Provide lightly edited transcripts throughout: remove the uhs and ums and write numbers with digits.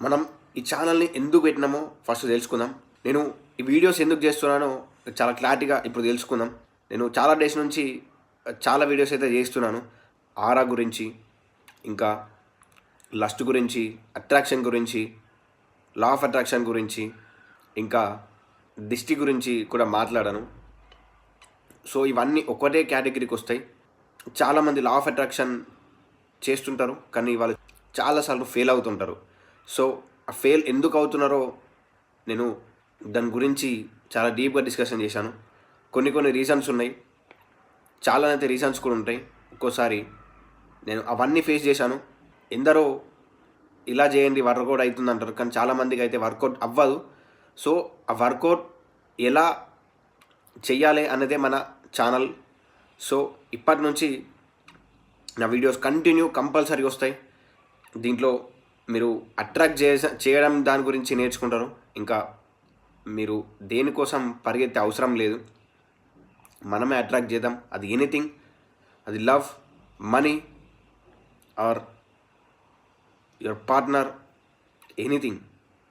మనం ఈ ఛానల్ని ఎందుకు పెట్టినామో ఫస్ట్ తెలుసుకుందాం. నేను ఈ వీడియోస్ ఎందుకు చేస్తున్నానో చాలా క్లారిటీగా ఇప్పుడు తెలుసుకుందాం. నేను చాలా డేస్ నుంచి చాలా వీడియోస్ అయితే చేస్తున్నాను. ఆరా గురించి, ఇంకా లస్ట్ గురించి, అట్రాక్షన్ గురించి, లా ఆఫ్ అట్రాక్షన్ గురించి, ఇంకా దిష్టి గురించి కూడా మాట్లాడాను. సో ఇవన్నీ ఒకటే కేటగిరీకి వస్తాయి. చాలామంది లా ఆఫ్ అట్రాక్షన్ చేస్తుంటారు, కానీ వాళ్ళు చాలాసార్లు ఫెయిల్ అవుతుంటారు. సో ఆ ఫెయిల్ ఎందుకు అవుతున్నారో నేను దాని గురించి చాలా డీప్గా డిస్కషన్ చేశాను. కొన్ని రీజన్స్ ఉన్నాయి, చాలా అయితే రీజన్స్ కూడా ఉంటాయి. ఒక్కోసారి నేను అవన్నీ ఫేస్ చేశాను. ఎందరో ఇలా చేయండి వర్కౌట్ అవుతుంది అంటారు, కానీ చాలామందికి అయితే వర్కౌట్ అవ్వదు. సో ఆ వర్కౌట్ ఎలా చెయ్యాలి అన్నదే మన ఛానల్. సో ఇప్పటి నుంచి నా వీడియోస్ కంపల్సరీ వస్తాయి. దీంట్లో మీరు అట్రాక్ట్ చేయడం దాని గురించి నేర్చుకుంటారు. ఇంకా మీరు దేనికోసం పరిగెత్తే అవసరం లేదు, మనమే అట్రాక్ట్ చేద్దాం. అది ఎనీథింగ్, అది love, money are your partner, anything,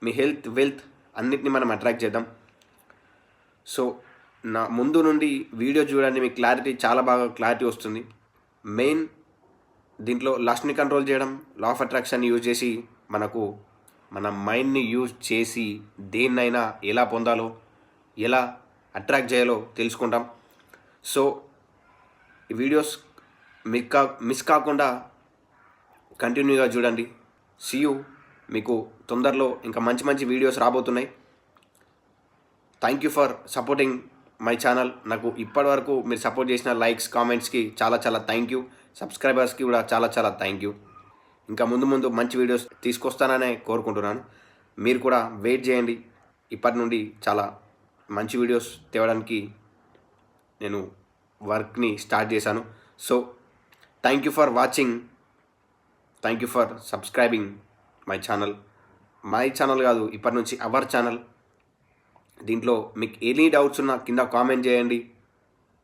me health, wealth అన్నిటిని మనం అట్రాక్ట్ చేద్దాం. సో నా ముందు నుండి వీడియో చూడండి, మీకు చాలా బాగా క్లారిటీ వస్తుంది. మెయిన్ దీంట్లో లస్ట్ని కంట్రోల్ చేయడం, లా ఆఫ్ అట్రాక్షన్ యూజ్ చేసి మన మైండ్ని యూజ్ చేసి దేన్నైనా ఎలా పొందాలో, ఎలా అట్రాక్ట్ చేయాలో తెలుసుకుంటాం. సో ఈ వీడియోస్ మిస్ కాకుండా కంటిన్యూగా చూడండి. See you. మీకు తొందరలో ఇంకా మంచి వీడియోస్ రాబోతున్నాయి. Thank you for supporting my channel. నాకు ఇప్పటివరకు మీరు సపోర్ట్ చేసిన లైక్స్, కామెంట్స్కి చాలా థ్యాంక్ యూ. సబ్స్క్రైబర్స్కి కూడా చాలా థ్యాంక్ యూ. ఇంకా ముందు మంచి వీడియోస్ తీసుకొస్తాననే కోరుకుంటున్నాను. మీరు కూడా వెయిట్ చేయండి. ఇప్పటి నుండి చాలా మంచి వీడియోస్ తేవడానికి నేను వర్క్ని స్టార్ట్ చేశాను. So thank you for watching, thank you for subscribing my channel. My channel కాదు, ఇప్పటి నుంచి అవర్ ఛానల్. దీంట్లో మీకు ఎనీ డౌట్స్ ఉన్నా కింద కామెంట్ చేయండి.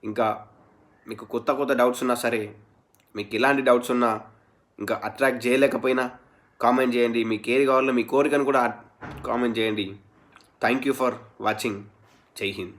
ఇంకా మీకు కొత్త డౌట్స్ ఉన్నా సరే, మీకు ఎలాంటి డౌట్స్ ఉన్నా, ఇంకా అట్రాక్ట్ చేయలేకపోయినా కామెంట్ చేయండి. మీకు ఏది కావాలో మీ కోరికను కూడా కామెంట్ చేయండి. Thank you for watching. జై హింద్.